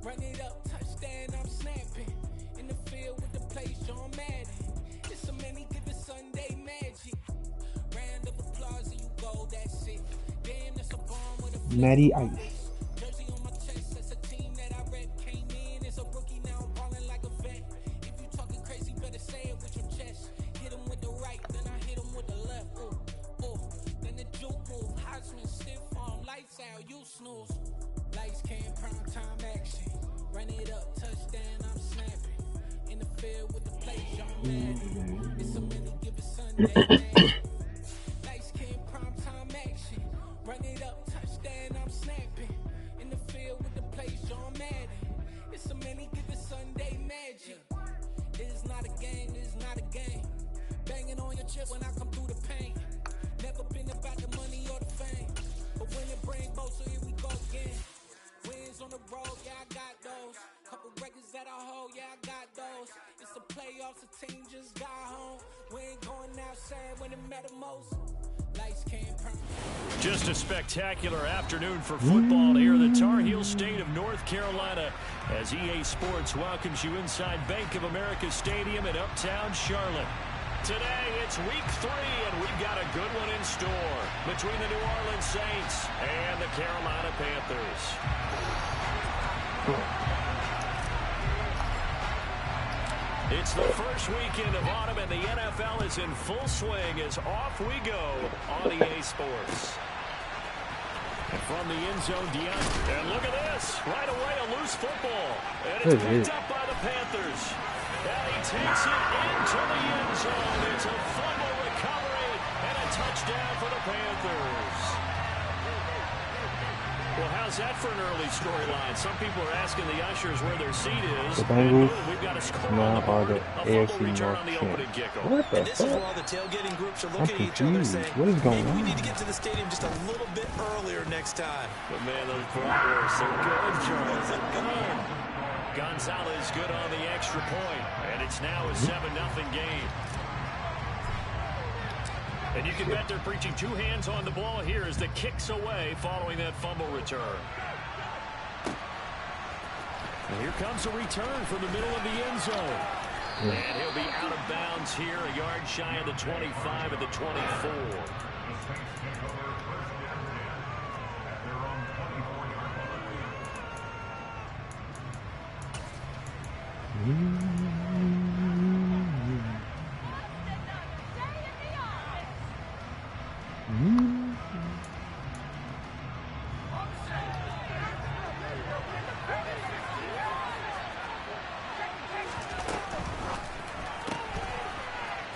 Run it up, touchdown, I'm snapping. In the field with the play, Sean Madden. It's so many, give it Sunday magic. Round of applause and you go, that's it. Damn, that's a bomb with a Matty Ice. jersey on my chest, that's a team that I rep. Came in as a rookie, now I'm balling like a vet. If you talking crazy, better say it with your chest. Hit him with the right, then I hit him with the left. Then the juke move, Heisman stiff arm, lights out, you snooze. Lights came, prime time action. Run it up, touchdown, I'm snapping. In the field with the play, Sean Madden. It's a minute, give it Sunday magic. Lights came, prime time action. Run it up, touchdown, I'm snapping. In the field with the play, Sean Madden. It's a minute, give it Sunday magic. It is not a game, it is not a game. Banging on your chip when I come through the pain. Never been about the money or the fame. But when it bring both, so here we go again. Wins on the road, yeah, I got those. Couple records that I hold, yeah, I got those. It's the playoffs, the team just got home. We ain't going outside when it matter most. Lights came prime. Just a spectacular afternoon for football here in the Tar Heel state of North Carolina as EA Sports welcomes you inside Bank of America Stadium in uptown Charlotte. Today, it's week 3, and we've got a good one in store between the New Orleans Saints and the Carolina Panthers. It's the first weekend of autumn, and the NFL is in full swing as off we go on EA Sports. And from the end zone, DeAndre. And look at this. Right away, a loose football. And it's picked up by the Panthers. And he takes it into the end zone. It's a fumble recovery and a touchdown for the Panthers. Well, how's that for an early storyline? Some people are asking the ushers where their seat is. The Bengals we've got a score now on the board. are the AFC return on the North opening kickoff. What the And this is fuck? where all the tailgating groups are I'm looking at each other confused. saying, What is going maybe we on? need to get to the stadium just a little bit earlier next time. But man, those bratwursts are good, Charles. They're good. Gonzalez good on the extra point, and it's now a 7-0 game. And you can bet they're preaching two hands on the ball here as the kick's away following that fumble return. And here comes a return from the middle of the end zone. And he'll be out of bounds here, a yard shy of the 25 at the 24.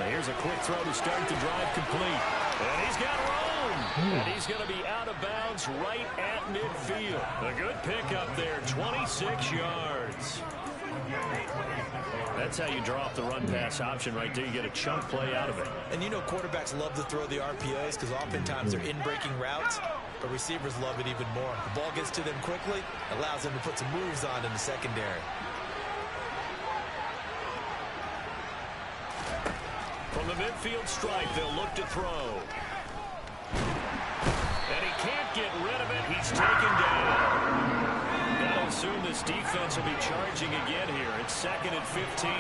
Here's a quick throw to start the drive complete. And he's got room. And he's going to be out of bounds right at midfield. A good pickup there, 26 yards. That's how you draw off the run-pass option right there. You get a chunk play out of it. And you know quarterbacks love to throw the RPOs because oftentimes they're in-breaking routes, but receivers love it even more. The ball gets to them quickly, allows them to put some moves on in the secondary. From the midfield stripe, they'll look to throw. And he can't get rid of it. He's taken down. Got to assume this defense will be charging again here. It's 2nd and 15.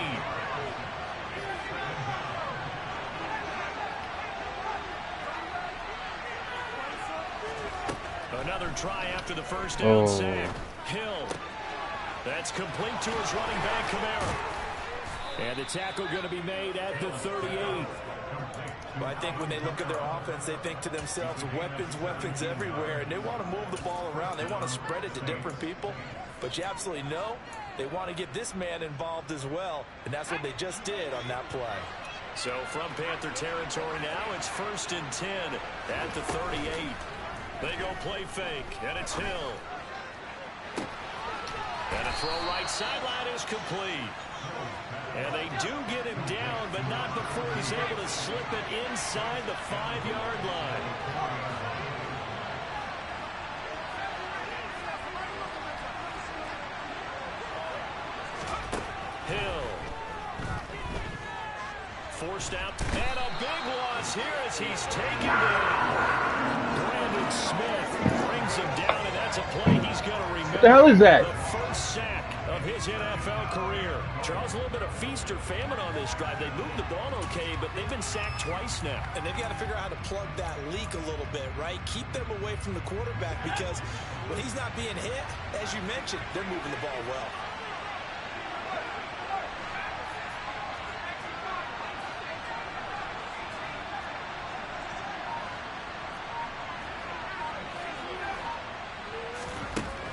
Another try after the first down sack. Hill. That's complete to his running back, Kamara. And the tackle going to be made at the 38. Well, I think when they look at their offense, they think to themselves, weapons everywhere, and they want to move the ball around. They want to spread it to different people. But you absolutely know they want to get this man involved as well, and that's what they just did on that play. So from Panther territory now, it's 1st and 10 at the 38. They go play fake, and it's Hill. And a throw right sideline is complete. And they do get him down, but not before he's able to slip it inside the 5-yard line. Hill. Forced out, and a big loss here as he's taken down. Brandon Smith brings him down, and that's a play he's going to remember. What the hell is that? The first sack his NFL career. Charles, a little bit of feast or famine on this drive. They moved the ball okay, but they've been sacked twice now. And they've got to figure out how to plug that leak a little bit, right? Keep them away from the quarterback, because when he's not being hit, as you mentioned, they're moving the ball well.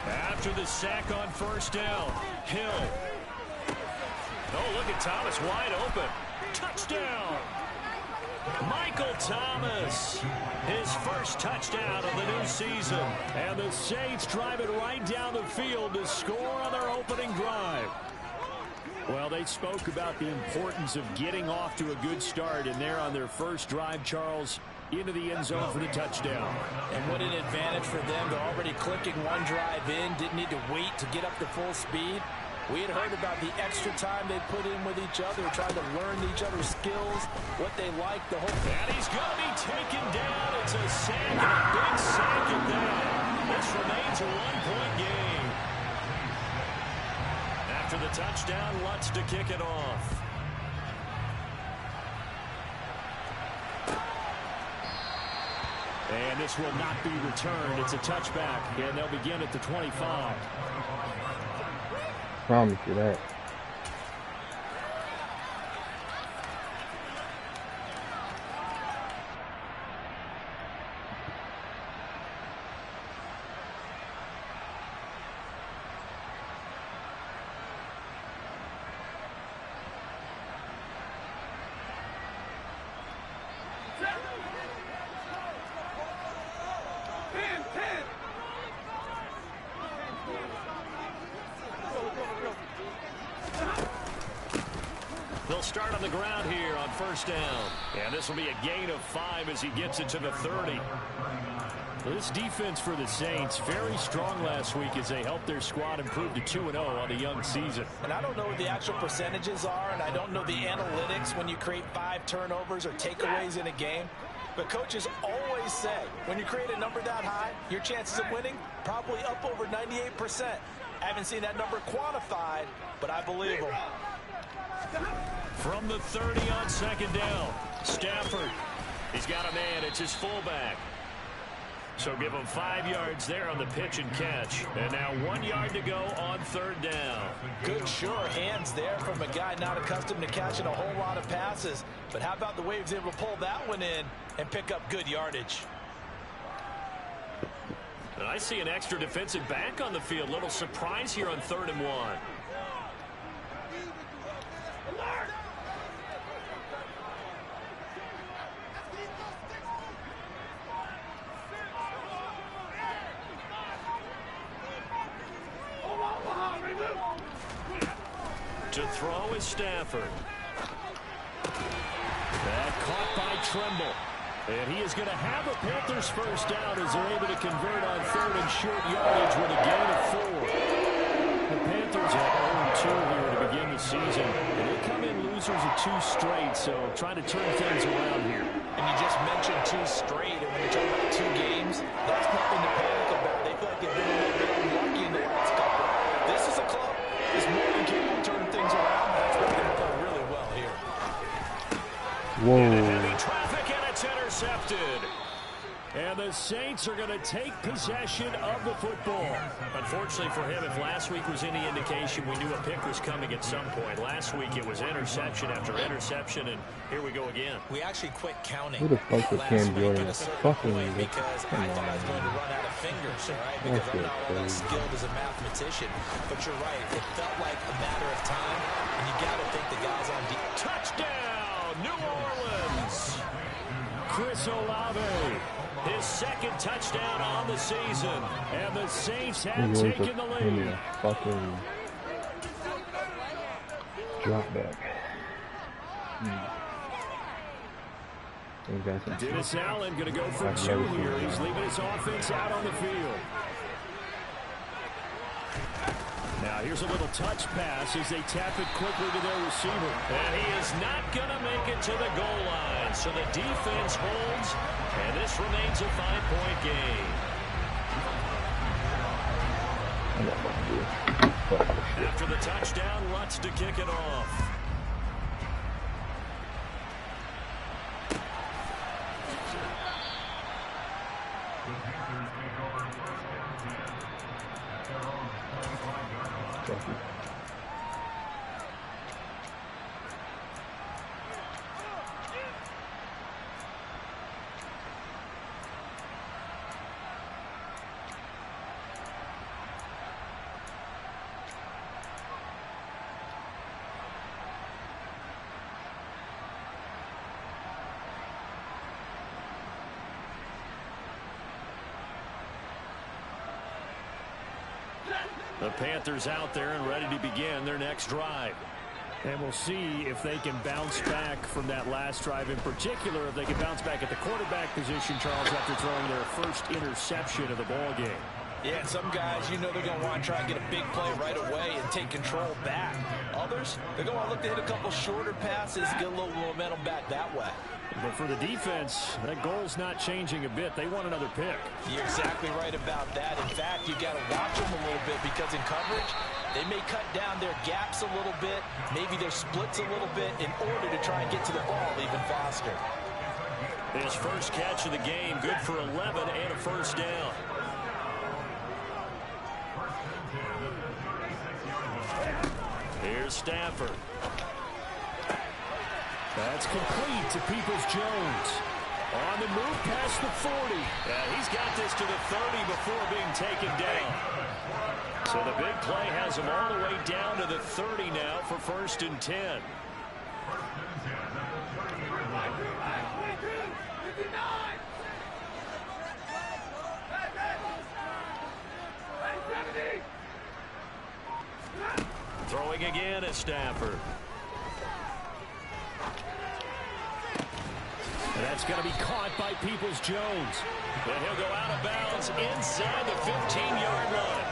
After the sack on first down, Hill. Oh, look at Thomas wide open. Touchdown! Michael Thomas, his first touchdown of the new season. And the Saints drive it right down the field to score on their opening drive. Well, they spoke about the importance of getting off to a good start, and they're on their first drive, Charles, into the end zone for the touchdown. And what an advantage for them. They're already clicking one drive in, didn't need to wait to get up to full speed. We had heard about the extra time they put in with each other, trying to learn each other's skills, what they like, the whole thing. And he's going to be taken down. It's a sack, and a big sack at that. This remains a one-point game. After the touchdown, Lutz to kick it off. And this will not be returned. It's a touchback, and they'll begin at the 25. Promise you that. They'll start on the ground here on first down. And this will be a gain of 5 as he gets it to the 30. This defense for the Saints, very strong last week as they helped their squad improve to 2-0 on the young season. And I don't know what the actual percentages are, and I don't know the analytics when you create 5 turnovers or takeaways in a game. But coaches always say, when you create a number that high, your chances of winning probably up over 98%. I haven't seen that number quantified, but I believe them. From the 30 on second down, Stafford. He's got a man. It's his fullback. So give him 5 yards there on the pitch and catch. And now 1 yard to go on third down. Good, sure hands there from a guy not accustomed to catching a whole lot of passes. But how about the way he was able to pull that one in and pick up good yardage? And I see an extra defensive back on the field. Little surprise here on 3rd and 1. To throw is Stafford. That caught by Trimble. And he is going to have a Panthers first down as they're able to convert on 3rd and short yardage with a gain of 4. The Panthers have 0-2 here to begin the season. And they come in losers of 2 straight, so trying to turn things around here. And you just mentioned 2 straight, and when you're talking about 2 games, that's nothing to panic about. They feel like they've been a little bit unlucky in the last couple. This is a club that's more than capable of turning things around. That's why they've done really well here. Whoa. Heavy traffic, and it's intercepted. And the Saints are going to take possession of the football. Unfortunately for him, if last week was any indication, we knew a pick was coming at some point. Last week it was interception after interception, and here we go again. We actually quit counting. Who the fuck is Cam Jordan? Fucking because I thought I was going to run out of fingers, all right? Because I'm not all that skilled as a mathematician. But you're right. It felt like a matter of time, and you got to think the guys on deep. Touchdown, New Orleans! Chris Olave. His 2nd touchdown on the season. And the Saints have taken the lead. Fucking drop back. Dennis Allen going to go for 2 here. He's leaving his offense out on the field. Now here's a little touch pass as they tap it quickly to their receiver. And he is not going to make it to the goal line. So the defense holds, and this remains a 5-point game. After the Touchdown, Lutz to kick it off. The Panthers out there and ready to begin their next drive. And we'll see if they can bounce back from that last drive, in particular if they can bounce back at the quarterback position, Charles, after throwing their first interception of the ball game. Yeah, and some guys, you know they're going to want to try and get a big play right away and take control back. Others, they're going to look to hit a couple shorter passes, get a little momentum back that way. But for the defense, that goal's not changing a bit. They want another pick. You're exactly right about that. In fact, you got to watch them a little bit because in coverage, they may cut down their gaps a little bit, maybe their splits a little bit in order to try and get to the ball even faster. His first catch of the game, good for 11 and a first down. Here's Stafford. That's complete to Peoples-Jones. On the move past the 40. Yeah, he's got this to the 30 before being taken down. So the big play has him all the way down to the 30 now for 1st and 10. Throwing again is Stafford. And that's going to be caught by Peoples-Jones. And he'll go out of bounds inside the 15-yard line.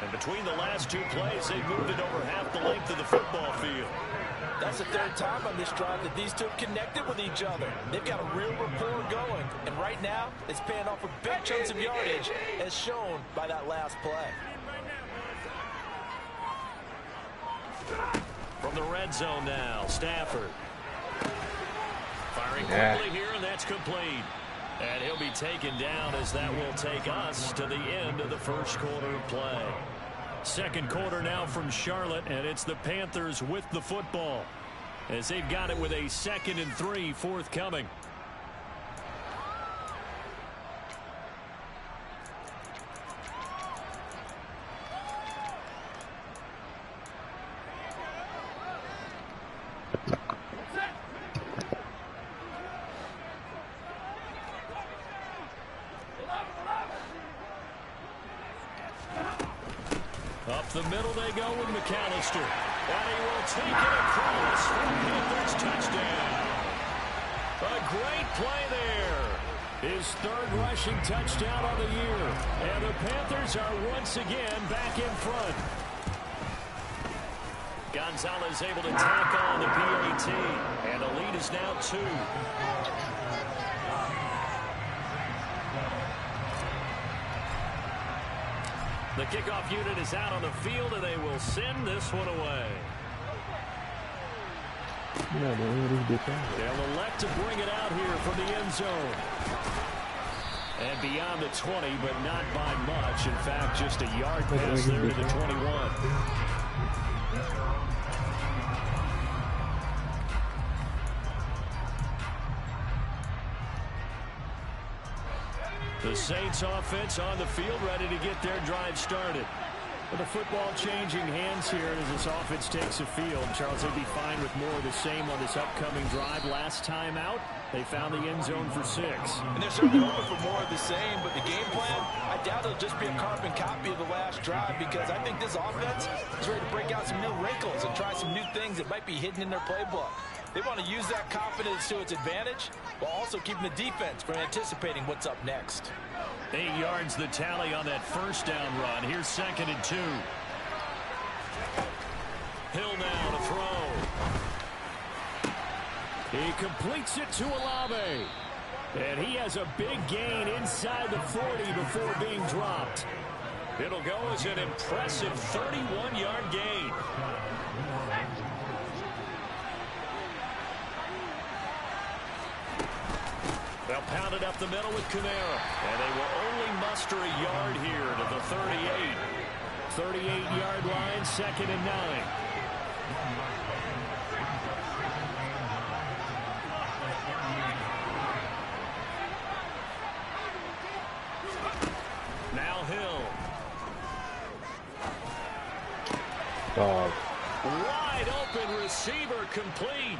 And between the last two plays, they've moved it over half the length of the football field. That's the third time on this drive that these two have connected with each other. They've got a real rapport going. And right now, it's paying off with big chunks of yardage, as shown by that last play. From the red zone now, Stafford. Firing quickly here, and that's complete. And he'll be taken down as that will take us to the end of the first quarter of play. Second quarter now from Charlotte, and it's the Panthers with the football as they've got it with a 2nd and 3 forthcoming. Up the middle they go with McAllister. And he will take it across for Panthers touchdown. A great play there. His 3rd rushing touchdown of the year. And the Panthers are once again back in front. Gonzalez able to tackle on the PAT. And the lead is now 2. The kickoff unit is out on the field, and they will send this one away. They'll elect to bring it out here from the end zone. And beyond the 20, but not by much. In fact, just a yard pass there to the 21. The Saints offense on the field, ready to get their drive started. With the football changing hands here as this offense takes the field. Charles, they'd be fine with more of the same on this upcoming drive. Last time out, they found the end zone for 6. And they're certainly hoping for more of the same, but the game plan, I doubt it'll just be a carbon copy of the last drive, because I think this offense is ready to break out some new wrinkles and try some new things that might be hidden in their playbook. They want to use that confidence to its advantage while also keeping the defense from anticipating what's up next. 8 yards the tally on that first down run. Here's 2nd and 2. Hill now to throw. He completes it to Olave. And he has a big gain inside the 40 before being dropped. It'll go as an impressive 31-yard gain. it up the middle with Kamara. And they will only muster a yard here to the 38. 38-yard line, 2nd and 9. Now Hill. Dog. Wide open receiver complete.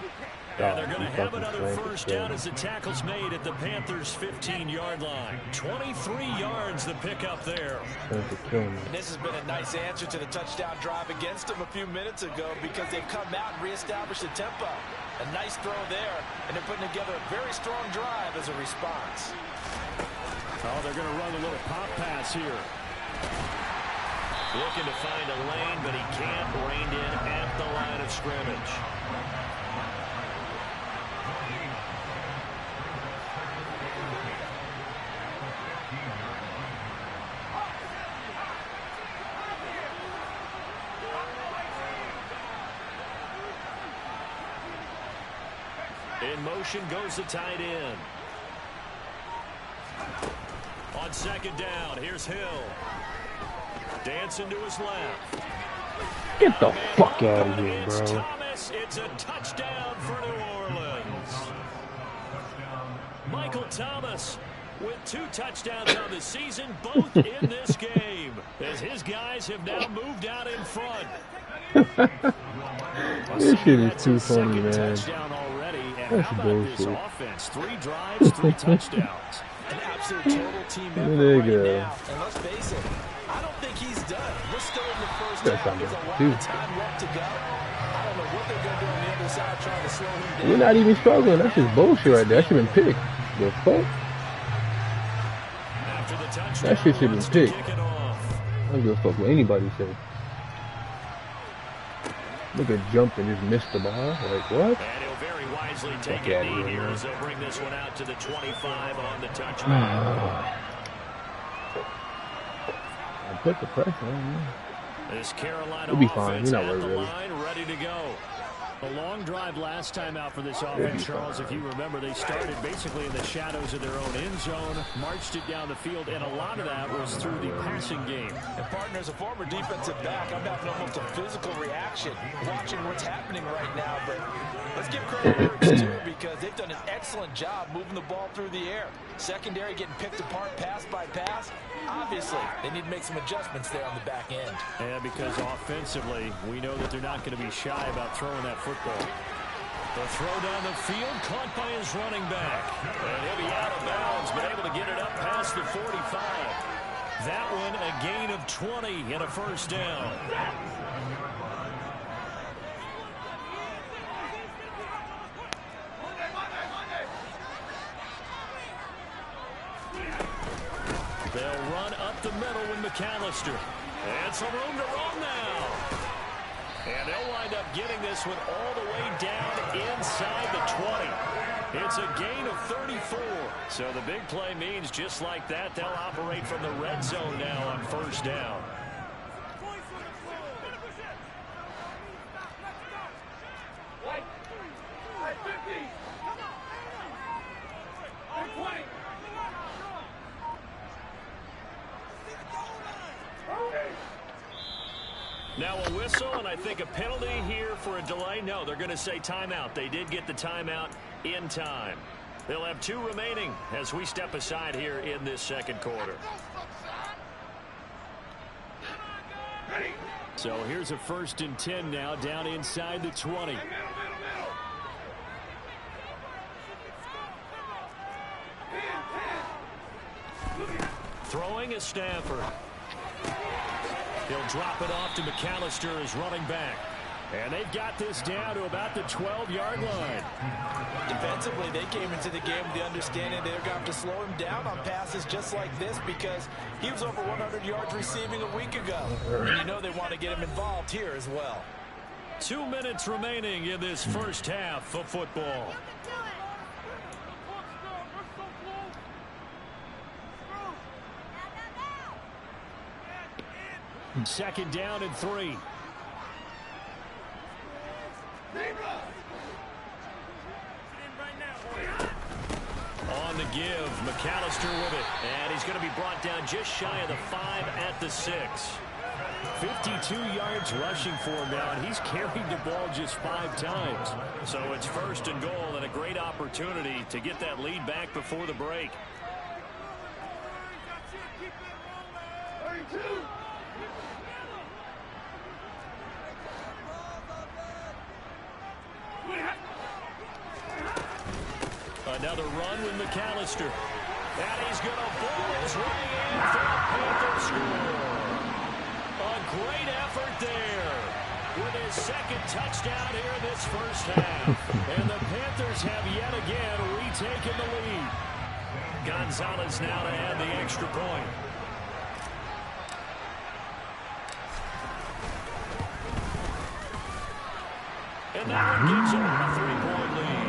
And they're going to have another first down as the tackle's made at the Panthers' 15-yard line. 23 yards the pickup there. And this has been a nice answer to the touchdown drive against them a few minutes ago because they've come out and reestablished the tempo. A nice throw there, and they're putting together a very strong drive as a response. Oh, they're going to run a little pop pass here. Looking to find a lane, but he can't. Reined in at the line of scrimmage. In motion goes the tight end. On 2nd down, here's Hill. Dancing to his left. Get the fuck out of here, bro. Thomas, it's a touchdown for New Orleans. Michael Thomas with 2 touchdowns on the season, both in this game, as his guys have now moved out in front. This shit is too funny, man. Touchdown already, and That's how about bullshit. this offense? 3 drives, 3 touchdowns. An absolute total team effort There you right go. now. And let's face it, I don't think he's done. We're still in the first That's half. not There's a bad, lot too. of time left to go. I don't know what they're going to do on the other side trying to slow him down. We're not even struggling. That's just bullshit right there. That should have been picked. The fuck? After the touchdown, That shit should have wants been to picked. kick it off. I don't give a fuck what anybody says. Look at jump and just missed the ball. Like, what? And he'll very wisely take Fuck a outta knee here, here man. as they'll bring this one out to the 25 on the touchback. I put the pressure on you. This Carolina We'll be fine. offense We're not at worried, the really. line, ready to go. A long drive last time out for this offense, Charles. If you remember, they started basically in the shadows of their own end zone, marched it down the field, and a lot of that was through the passing game. And partner, as a former defensive back, I'm having almost a physical reaction watching what's happening right now. But let's give credit where it's due because they've done an excellent job moving the ball through the air. Secondary getting picked apart pass by pass. Obviously, they need to make some adjustments there on the back end. And because offensively, we know that they're not going to be shy about throwing that football. The throw down the field, caught by his running back. And he'll be out of bounds, but able to get it up past the 45. That one a gain of 20 and a first down. They'll run up the middle with McAllister. And some room to run now. And they'll wind up getting this one all the way down inside the 20. It's a gain of 34. So the big play means just like that, they'll operate from the red zone now on first down. Now a whistle, and I think a penalty here for a delay. No, they're going to say timeout. They did get the timeout in time. They'll have 2 remaining as we step aside here in this second quarter. So here's a 1st and 10 now down inside the 20. Throwing is Stafford. He'll drop it off to McAllister as running back. And they've got this down to about the 12-yard line. Defensively, they came into the game with the understanding they're going to have to slow him down on passes just like this because he was over 100 yards receiving a week ago. And you know they want to get him involved here as well. 2 minutes remaining in this first half of football. Second down and 3. On on the give. McAllister with it. And he's going to be brought down just shy of the 5 at the 6. 52 yards rushing for him now, and he's carried the ball just 5 times. So it's 1st and goal, and a great opportunity to get that lead back before the break. Another run with McAllister. And he's going to ball his way in for a Panther score. A great effort there with his 2nd touchdown here in this first half. And the Panthers have yet again retaken the lead. Gonzalez now to add the extra point. And that one gives them a 3-point lead.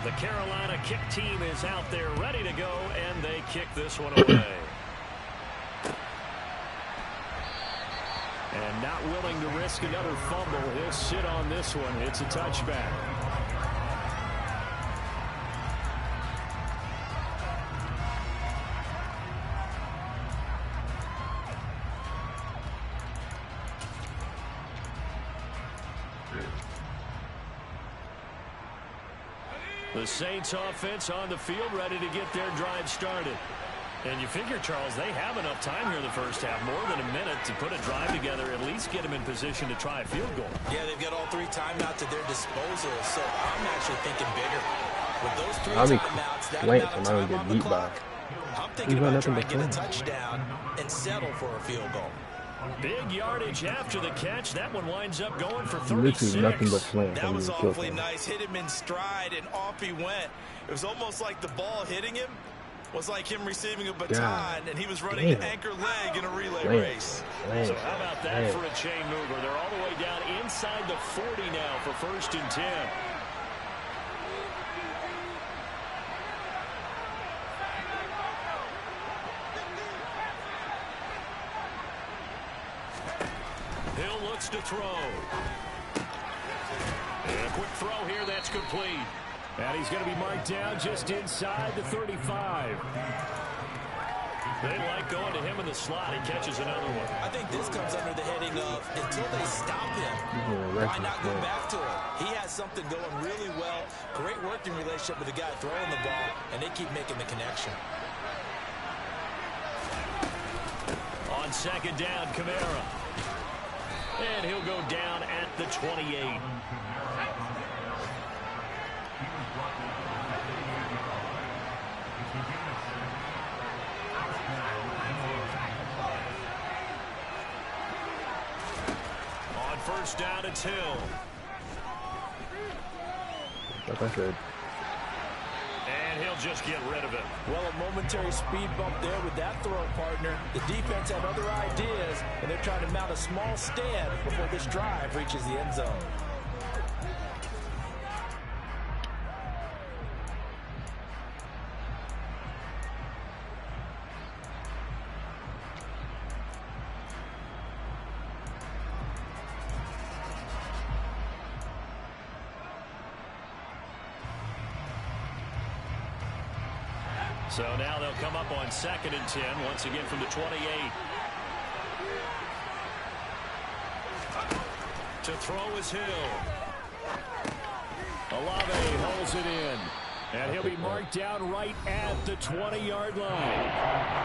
The Carolina kick team is out there ready to go, and they kick this one away. And not willing to risk another fumble, he'll sit on this one. It's a touchback. The Saints offense on the field ready to get their drive started. And you figure, Charles, they have enough time here in the first half, more than a minute, to put a drive together, at least get them in position to try a field goal. Yeah, they've got all 3 timeouts at their disposal, so I'm actually thinking bigger. With those 3 timeouts, that amount of time on the clock, I'm thinking about trying to get a touchdown and settle for a field goal. Big yardage after the catch. That one winds up going for 36. Nothing but slant. That was awfully nice. Hit him in stride, and off he went. It was almost like the ball hitting him was like him receiving a baton, and he was running an anchor leg in a relay race. So how about that for a chain mover? They're all the way down inside the 40 now for 1st and 10. Hill looks to throw. And a quick throw here, that's complete. And he's going to be marked down just inside the 35. They like going to him in the slot. He catches another one. I think this comes under the heading of until they stop him, why not go back to it? He has something going really well. Great working relationship with the guy throwing the ball, and they keep making the connection. On 2nd down, Kamara. And he'll go down at the 28. On 1st down, it's Hill. Like I said. And he'll just get rid of it. Well, a momentary speed bump there with that throw partner. The defense had other ideas, and they're trying to mount a small stand before this drive reaches the end zone. So now they'll come up on 2nd and 10, once again from the 28. To throw is Hill. Olave holds it in. And he'll be marked down right at the 20-yard line.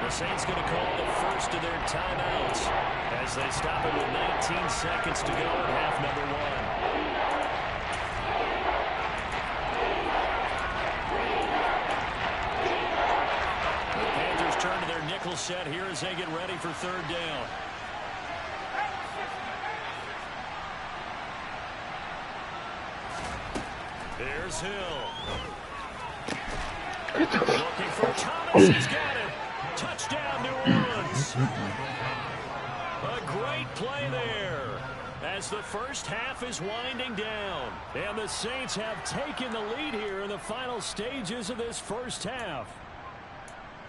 The Saints going to call the first of their timeouts as they stop it with 19 seconds to go in half number 1. Turn to their nickel set here as they get ready for 3rd down. There's Hill. Looking for Thomas. He's got it. Touchdown, New Orleans. A great play there as the first half is winding down. And the Saints have taken the lead here in the final stages of this first half.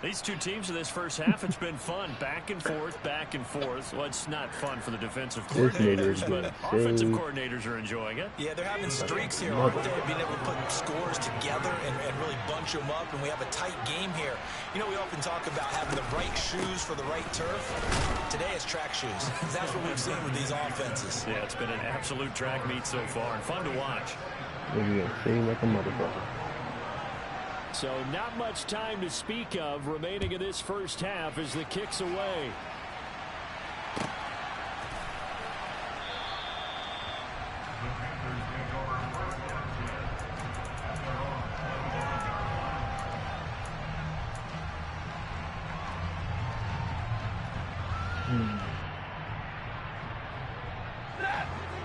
These two teams in this first half, it's been fun. Back and forth, back and forth. Well, it's not fun for the defensive coordinators, but offensive coordinators are enjoying it. Yeah, they're having streaks here, aren't they? Being able to put scores together and really bunch them up, and we have a tight game here. You know, we often talk about having the right shoes for the right turf. Today it's track shoes. That's what we've seen with these offenses. Yeah, it's been an absolute track meet so far, and fun to watch. Maybe seem like a motherfucker. So not much time to speak of remaining in this first half as the kick's away.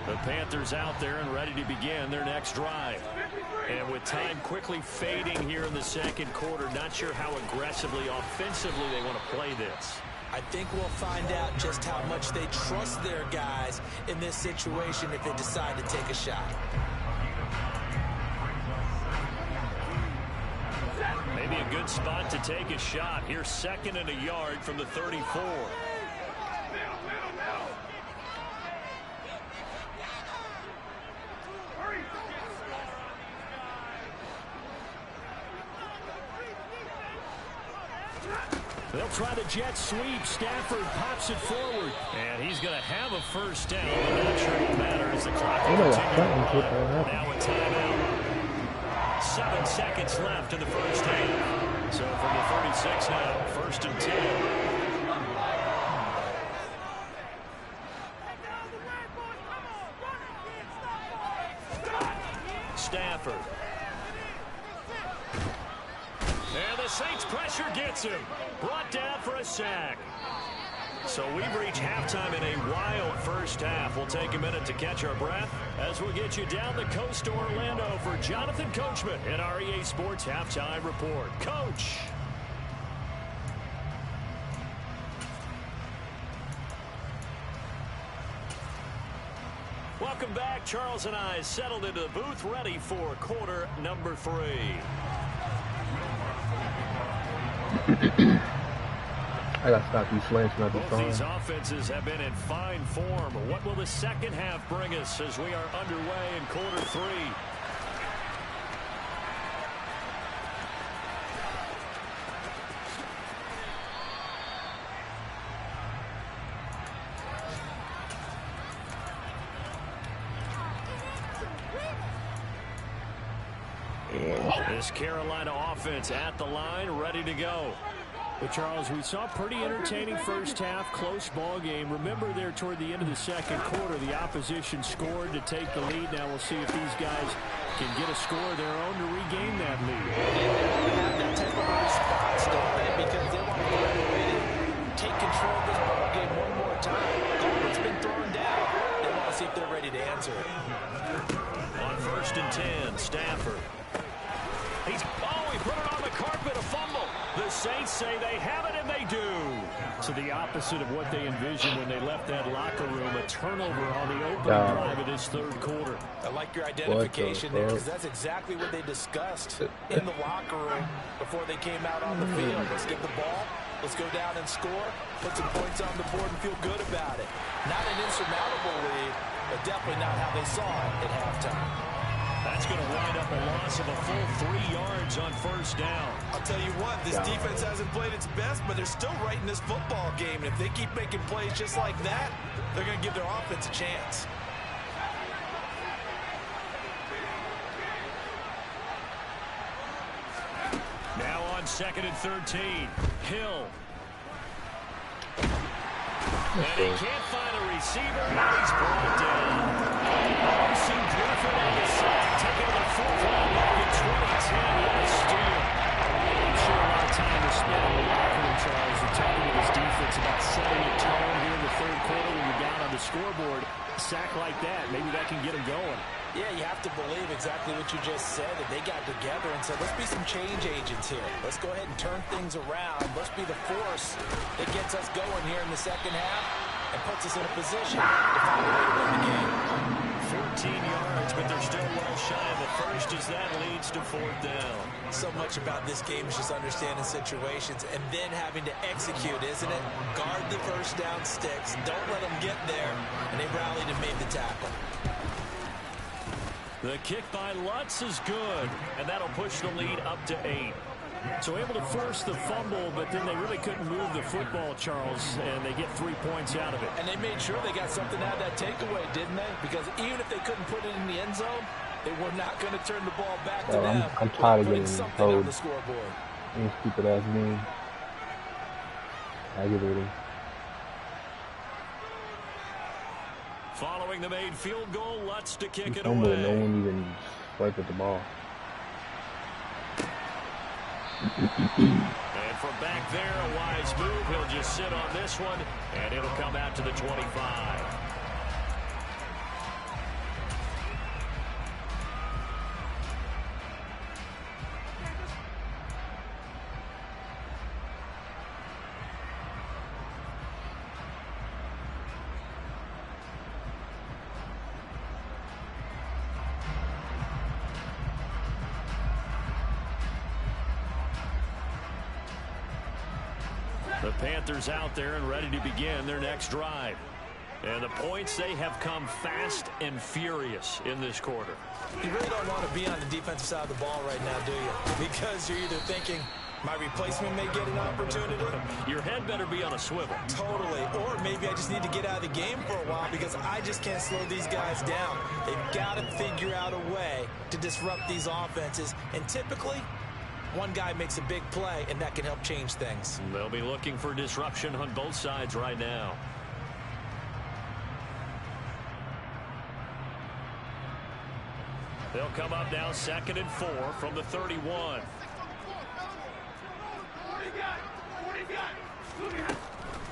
The Panthers out there and ready to begin their next drive. And with time quickly fading here in the second quarter, not sure how aggressively, offensively they want to play this. I think we'll find out just how much they trust their guys in this situation if they decide to take a shot. Maybe a good spot to take a shot. Here's 2nd and a yard from the 34. They'll try the jet sweep. Stafford pops it forward. And he's going to have a first down. I'm not sure it will matter as the clock continues. Now a timeout. 7 seconds left in the first half. So from the 36 now, 1st and 10. Stafford. And the Saints pressure gets him. Brought down for a sack. So we've reached halftime in a wild first half. We'll take a minute to catch our breath as we'll get you down the coast to Orlando for Jonathan Coachman in our EA Sports Halftime Report. Coach. Welcome back. Charles and I settled into the booth ready for quarter number 3. I gotta stop these slants not to Both these offenses have been in fine form. What will the second half bring us as we are underway in quarter 3? This Carolina offense at the line, ready to go. But, Charles, we saw a pretty entertaining first half, close ball game. Remember there toward the end of the second quarter, the opposition scored to take the lead. Now we'll see if these guys can get a score of their own to regain that lead. They have that type of response, don't they? Because they want to go ahead and take control of this ball game one more time. Gauntlet's been thrown down. They want to see if they're ready to answer it. On 1st and 10, Stafford. He put it on the carpet, a fumble. The Saints say they have it, and they do. So the opposite of what they envisioned when they left that locker room, a turnover on the opening drive of this third quarter. I like your identification there, because that's exactly what they discussed in the locker room before they came out on the field. Let's get the ball. Let's go down and score. Put some points on the board and feel good about it. Not an insurmountable lead, but definitely not how they saw it at halftime. That's going to wind up a loss of a full 3 yards on 1st down. I'll tell you what, this defense hasn't played its best, but they're still right in this football game. And if they keep making plays just like that, they're going to give their offense a chance. Now on 2nd and 13, Hill. And he can't find a receiver. He's brought down. R.C. Griffin on the side, taking the 4th round back in 2010 with a steal. I'm sure a lot of time was spent in the locker room, Charles, and talking with his defense about setting a tone here in the third quarter when you're down on the scoreboard. A sack like that, maybe that can get him going. Yeah, you have to believe exactly what you just said, that they got together and said, let's be some change agents here. Let's go ahead and turn things around. Let's be the force that gets us going here in the second half and puts us in a position to find a way to win the game. 14 yards, but they're still well shy of the first as that leads to 4th down. So much about this game is just understanding situations and then having to execute, isn't it? Guard the first down sticks. Don't let them get there. And they rallied and made the tackle. The kick by Lutz is good, and that'll push the lead up to 8. So able to force the fumble, but then they really couldn't move the football, Charles, and they get 3 points out of it. And they made sure they got something out of that takeaway, didn't they? Because even if they couldn't put it in the end zone, they were not going to turn the ball back to them. I'm tired of getting something told on the scoreboard. Stupid ass game. I get rid of it. Following the made field goal, Lutz to kick it No away. one even swipe at the ball. And from back there, a wise move. He'll just sit on this one, and it'll come out to the 25. The Panthers out there and ready to begin their next drive. And the points, they have come fast and furious in this quarter. You really don't want to be on the defensive side of the ball right now, do you? Because you're either thinking, my replacement may get an opportunity. Your head better be on a swivel. Totally. Or maybe I just need to get out of the game for a while because I just can't slow these guys down. They've got to figure out a way to disrupt these offenses. And typically, one guy makes a big play, and that can help change things. They'll be looking for disruption on both sides right now. They'll come up now 2nd and 4 from the 31.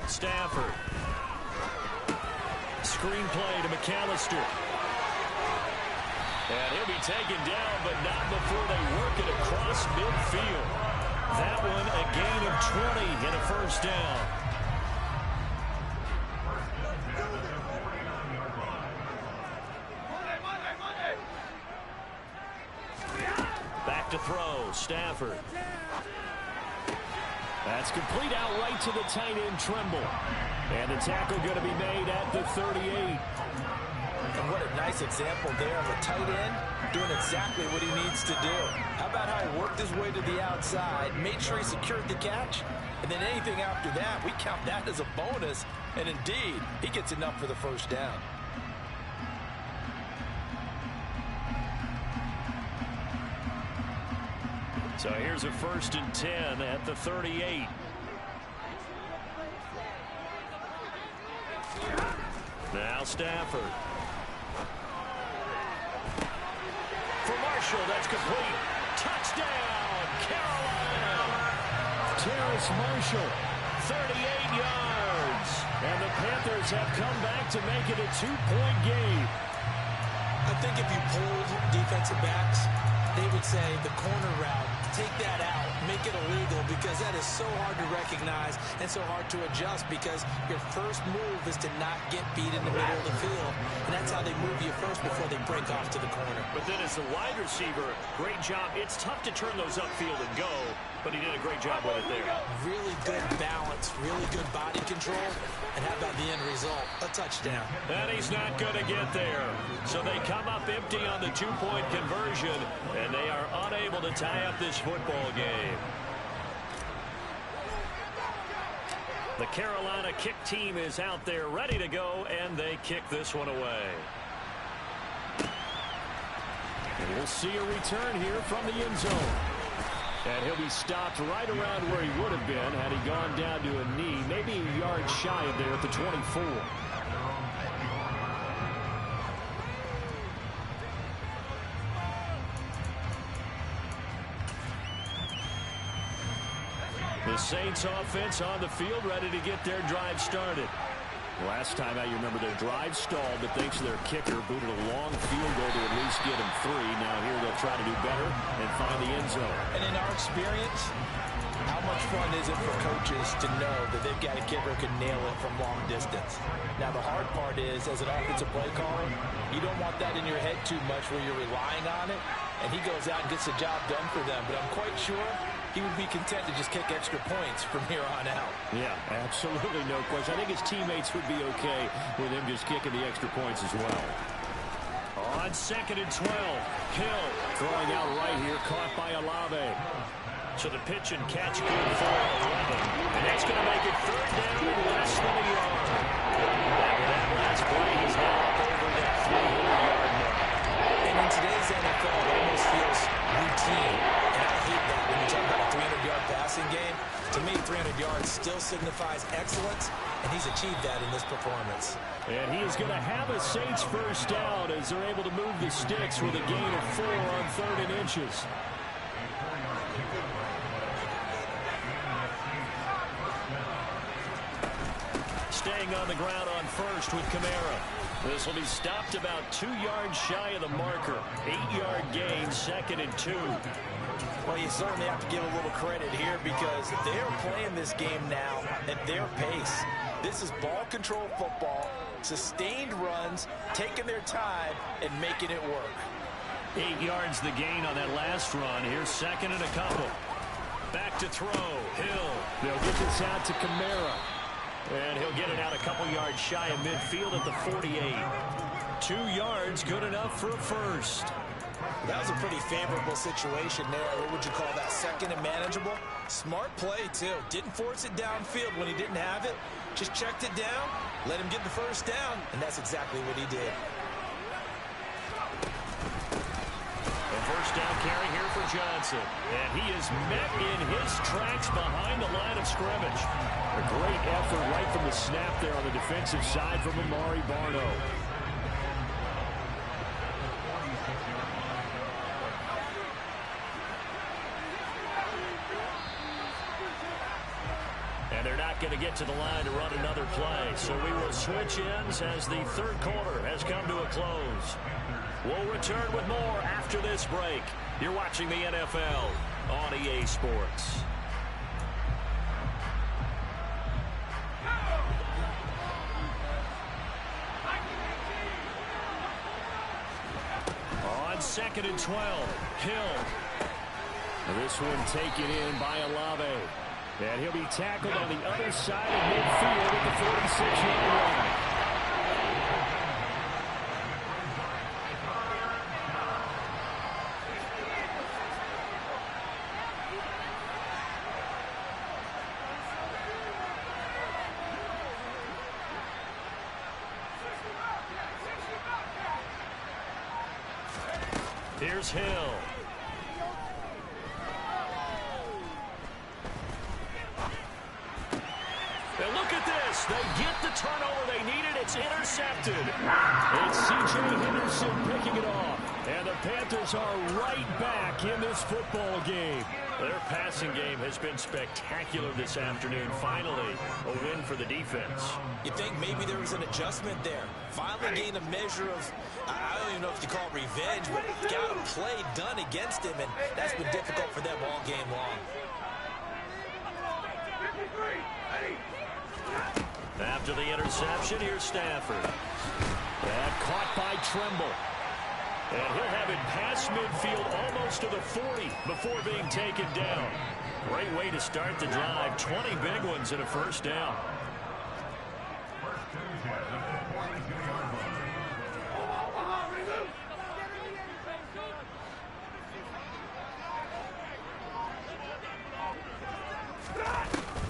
Stafford. Screen play to McAllister. And he'll be taken down, but not before they work it across midfield. That one a gain of 20 and a first down. Back to throw, Stafford. That's complete out right to the tight end, Tremble. And the tackle going to be made at the 38. And what a nice example there of a tight end doing exactly what he needs to do. How about how he worked his way to the outside, made sure he secured the catch, and then anything after that, we count that as a bonus. And indeed, he gets enough for the first down. So here's a 1st and 10 at the 38. Now Stafford. For Marshall, that's complete. Touchdown, Carolina. Terrace Marshall. 38 yards. And the Panthers have come back to make it a 2-point game. I think if you polled defensive backs, they would say the corner route, take that out, make it illegal, because that is so hard to recognize and so hard to adjust, because your first move is to not get beat in the middle of the field, and that's how they move you first before they break off to the corner. But then as the wide receiver, great job. It's tough to turn those upfield and go, but he did a great job with it there. Really good balance, really good body control, and how about the end result? A touchdown. And he's not going to get there. So they come up empty on the 2-point conversion, and they are unable to tie up this football game. The Carolina kick team is out there ready to go, and they kick this one away. And we'll see a return here from the end zone. And he'll be stopped right around where he would have been had he gone down to a knee, maybe a yard shy of there at the 24. The Saints offense on the field ready to get their drive started. Last time out, you remember their drive stalled, but thanks to their kicker, booted a long field goal to at least get him 3. Now here they'll try to do better and find the end zone. And in our experience, how much fun is it for coaches to know that they've got a kicker who can nail it from long distance? Now, the hard part is, as an offensive play caller, you don't want that in your head too much where you're relying on it, and he goes out and gets the job done for them. But I'm quite sure he would be content to just kick extra points from here on out. Yeah, absolutely no question. I think his teammates would be okay with him just kicking the extra points as well. On 2nd and 12, Hill throwing out right here, caught by Olave. So the pitch and catch good for 11. And that's going to make it 3rd down and less than a yard. That last play, he's now up over that 300-yard mark. And in today's NFL, it almost feels routine. And I hate that when you talk about a 300-yard passing game. To me, 300 yards still signifies excellence, and he's achieved that in this performance. And he is going to have a Saints first down as they're able to move the sticks with a gain of 4 on 3rd and inches. Staying on the ground on first with Kamara. This will be stopped about 2 yards shy of the marker. 8-yard gain, 2nd and 2. Well, you certainly have to give a little credit here because they're playing this game now at their pace. This is ball control football, sustained runs, taking their time, and making it work. 8 yards the gain on that last run. Here's 2nd and a couple. Back to throw. Hill. They'll get this out to Kamara. And he'll get it out a couple yards shy of midfield at the 48. 2 yards, good enough for a first. That was a pretty favorable situation there. What would you call that? 2nd and manageable? Smart play, too. Didn't force it downfield when he didn't have it. Just checked it down, let him get the first down, and that's exactly what he did. A first down carry here for Johnson. And he is met in his tracks behind the line of scrimmage. A great effort right from the snap there on the defensive side from Amari Barno. And they're not going to get to the line to run another play. So we will switch ends as the 3rd quarter has come to a close. We'll return with more after this break. You're watching the NFL on EA Sports. On 2nd and 12, Hill. This one taken in by Olave. And he'll be tackled on the other side of midfield at the 46-yard line. Here's Hill. And look at this. They get the turnover they needed. It's intercepted. It's C.J. Henderson picking it off. And the Panthers are right back in this football game. Their passing game has been spectacular this afternoon. Finally, a win for the defense. You think maybe there was an adjustment there. Finally gained a measure of, I don't even know if you call it revenge, but got a play done against him, and that's been difficult for them all game long. After the interception, here's Stafford. And caught by Tremble. And he'll have it past midfield almost to the 40 before being taken down. Great way to start the drive. 20 big ones and a first down.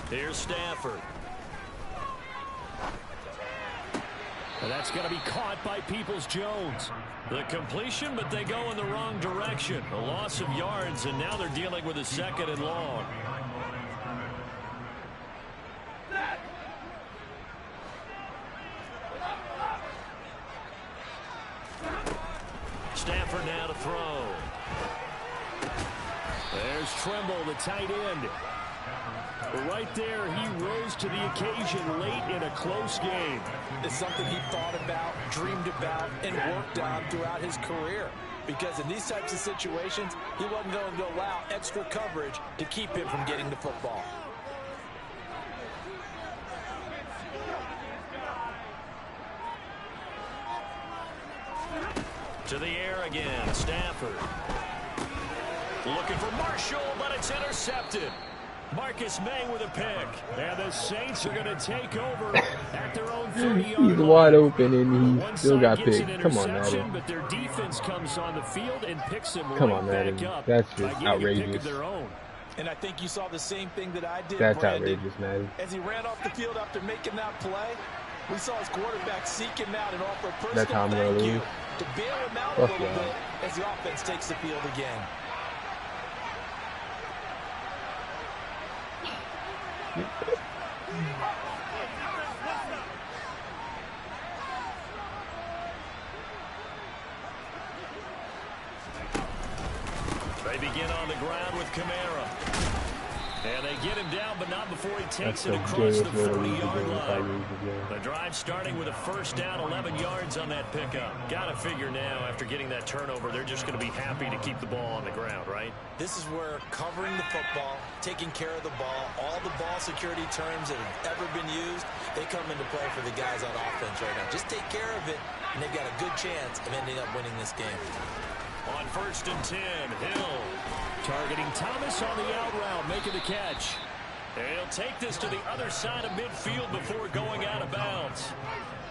Here's Stafford. And that's going to be caught by Peoples-Jones. The completion, but they go in the wrong direction. A loss of yards, and now they're dealing with a 2nd and long. Stafford now to throw. There's Tremble, the tight end. But right there, he rose to the occasion late in a close game. It's something he thought about, dreamed about, and worked on throughout his career. Because in these types of situations, he wasn't going to allow extra coverage to keep him from getting the football. To the air again, Stafford. Looking for Marshall, but it's intercepted. Marcus May with a pick. And the Saints are going to take over at their own 30-yard line. He's wide open and he still got picked. Come on, Madden. But their defense comes on the field and picks them Come right on, back Madden. up. That's just outrageous. Their own. And I think you saw the same thing that I did, That's Brandon. outrageous, Madden. As he ran off the field after making that play, we saw his quarterback seek him out and offer a That's how personal I'm gonna thank you lose. to bail him out a little bit as the offense takes the field again. They begin on the ground with Kamara. And they get him down, but not before he takes it across the 40-yard line. The drive starting with a first down, 11 yards on that pickup. Got to figure now, after getting that turnover, they're just going to be happy to keep the ball on the ground, right? This is where covering the football, taking care of the ball, all the ball security terms that have ever been used, they come into play for the guys on offense right now. Just take care of it, and they've got a good chance of ending up winning this game. On 1st and 10, Hill. Targeting Thomas on the out route, making the catch. He'll take this to the other side of midfield before going out of bounds.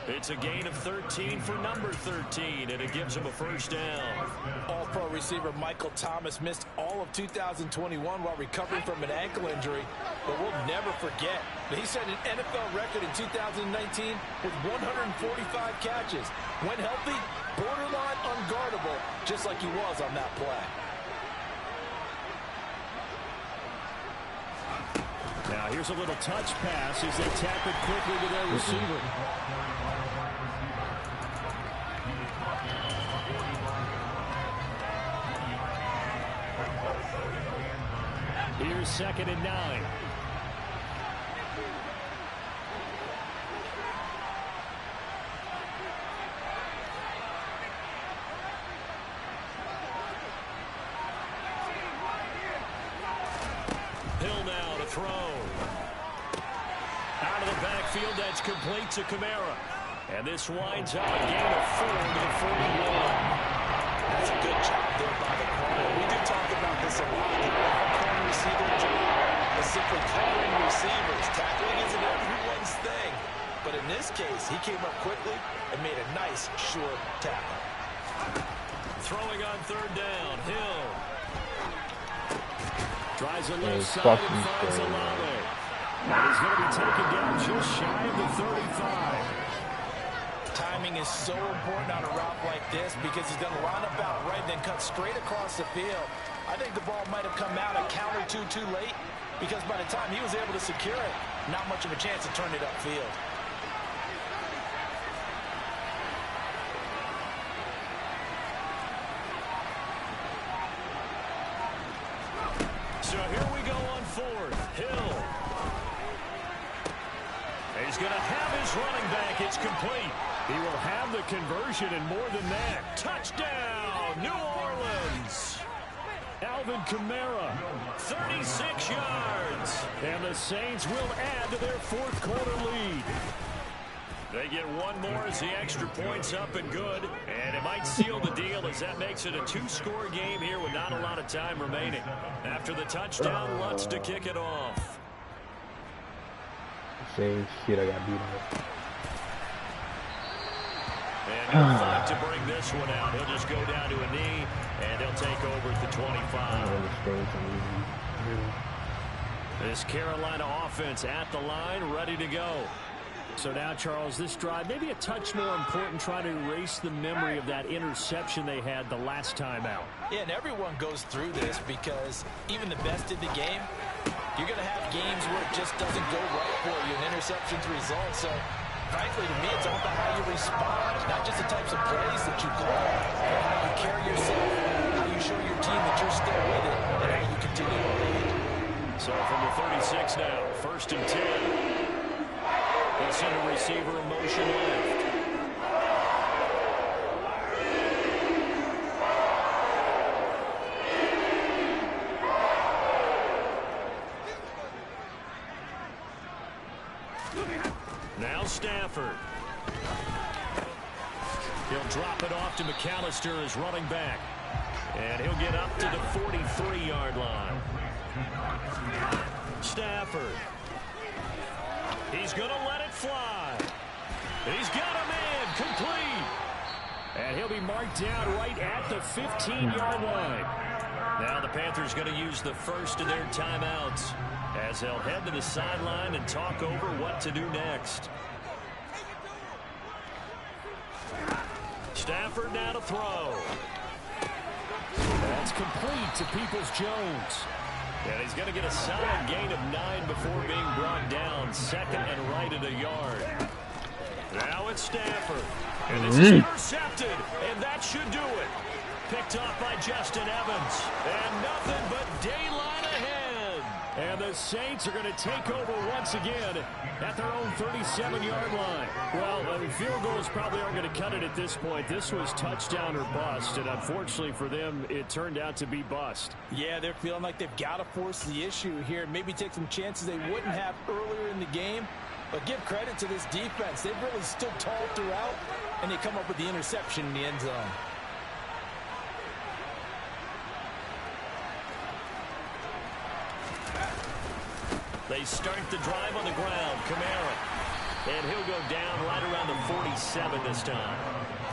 It's a gain of 13 for number 13, and it gives him a first down. All-pro receiver Michael Thomas missed all of 2021 while recovering from an ankle injury, but we'll never forget that he set an NFL record in 2019 with 145 catches. When healthy, borderline unguardable, just like he was on that play. Now here's a little touch pass as they tap it quickly to their receiver. Here's 2nd and 9. Hill now to throw. Out of the backfield, that's complete to Kamara. And this winds up a gain of 4 to the 41. That's a good job there by the corner. We do talk about this a lot. The corner receiver job is simply covering receivers. Tackling isn't everyone's thing. But in this case, he came up quickly and made a nice, short tackle. Throwing on 3rd down, Hill. Tries a left side and finds Olave. And he's going to be taken down just shy of the 35. Timing is so important on a route like this because he's going to line up out right and then cut straight across the field. I think the ball might have come out a count or two too late because by the time he was able to secure it, not much of a chance to turn it upfield. So here we go on 4th. Hill. He's going to have his running back. It's complete. He will have the conversion and more than that. Touchdown, New Orleans. Alvin Kamara. 36 yards. And the Saints will add to their 4th quarter lead. They get one more as the extra point's up and good. And it might seal the deal as that makes it a 2-score game here with not a lot of time remaining. After the touchdown, Lutz to kick it off. Same shit, I got beat up. And he'll fight to bring this one out. He'll just go down to a knee, and they'll take over at the 25. This Carolina offense at the line, ready to go. So now, Charles, this drive, maybe a touch more important, trying to erase the memory of that interception they had the last time out. Yeah, and everyone goes through this because even the best in the game, you're going to have games where it just doesn't go right for you, and interceptions result. So, frankly, to me, it's all about how you respond, not just the types of plays that you call, but how you carry yourself, how you show your team that you're still with it, and how you continue to lead. So So from the 36 now, 1st and 10. They'll send a receiver in motion left. Now Stafford. He'll drop it off to McAllister as running back. And he'll get up to the 43-yard line. Stafford. He's going to let it fly. He's got a man complete. And he'll be marked down right at the 15-yard line. Now the Panthers going to use the first of their timeouts as they'll head to the sideline and talk over what to do next. Stafford now to throw. That's complete to Peoples-Jones. And he's going to get a solid gain of 9 before being brought down. 2nd and right at a yard. Now it's Stafford. And this is intercepted. And that should do it. Picked off by Justin Evans. And nothing but daylight ahead. And the Saints are going to take over once again at their own 37-yard line. Well, field goals probably aren't going to cut it at this point. This was touchdown or bust, and unfortunately for them, it turned out to be bust. Yeah, they're feeling like they've got to force the issue here. Maybe take some chances they wouldn't have earlier in the game. But give credit to this defense. They've really stood tall throughout, and they come up with the interception in the end zone. They start the drive on the ground. Kamara. And he'll go down right around the 47 this time.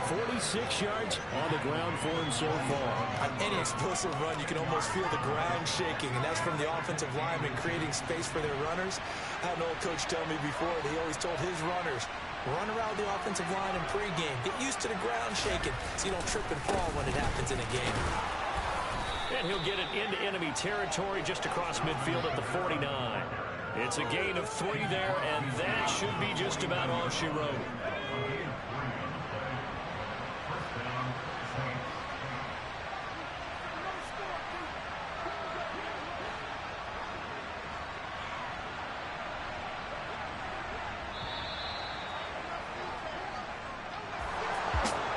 46 yards on the ground for him so far. On any explosive run, you can almost feel the ground shaking, and that's from the offensive linemen creating space for their runners. I had an old coach tell me before that he always told his runners, run around the offensive line in pregame. Get used to the ground shaking so you don't trip and fall when it happens in a game. And he'll get it into enemy territory just across midfield at the 49. It's a gain of 3 there, and that should be just about all she wrote.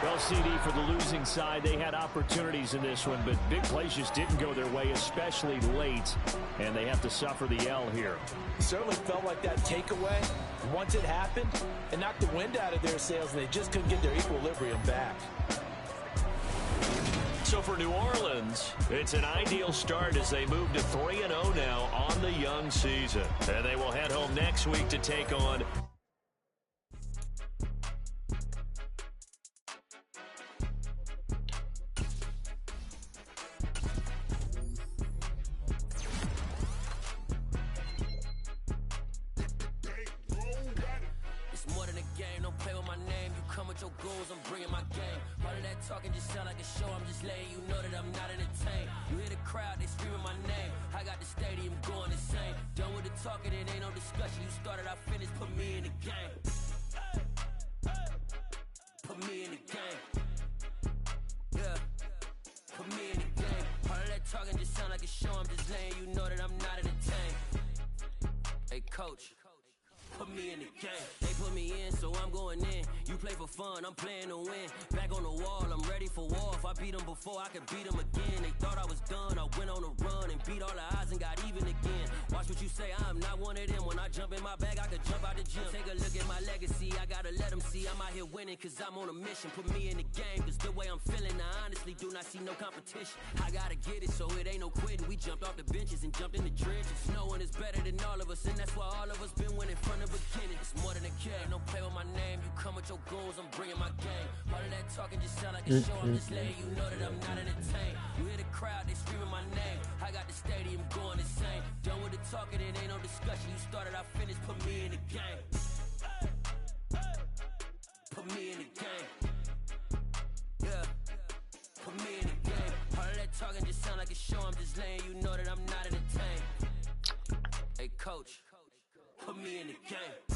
Well, CD, for the losing side, they had opportunities in this one, but big plays just didn't go their way, especially late, and they have to suffer the L here. It certainly felt like that takeaway, once it happened, it knocked the wind out of their sails, and they just couldn't get their equilibrium back. So for New Orleans, it's an ideal start as they move to 3-0 now on the young season. And they will head home next week to take on talking just sound like a show. I'm just letting you know that I'm not entertained. You hear the crowd, they screaming my name. I got the stadium going insane. Done with the talking, it ain't no discussion. You started, I finished, put me in the game. Put me in the game. Yeah. Put me in the game. All of that talking just sound like a show. I'm just letting you know that I'm not entertained. Hey, coach. Put me in the game. They put me in, so I'm going in. You play for fun, I'm playing to win. Back on the wall, I'm ready for war. If I beat them before, I could beat them again. They thought I was done, I went on a run and beat all the odds and got even again. Watch what you say, I'm not one of them. When I jump in my bag, I could jump out the gym. Take a look at my legacy, I gotta let them see I'm out here winning, cause I'm on a mission. Put me in the game, cause the way I'm feeling, I honestly do not see no competition. I gotta get it, so it ain't no quitting. We jumped off the benches and jumped in the trenches. No one is better than all of us, and that's why all of us been winning from the beginning. It's more than a game, don't play with my name. You come with your goons, I'm bringing my game. All of that talking just sound like a show. I'm just letting you know that I'm not entertained. You hear the crowd, they screaming my name. I got the stadium going insane. Done with the talking, it ain't no discussion. You started, I finished, put me in the game. Put me in the game. Yeah. Put me in the game. All of that talking just sound like a show. I'm just letting you know that I'm not entertained. Hey, coach. Put me in the game.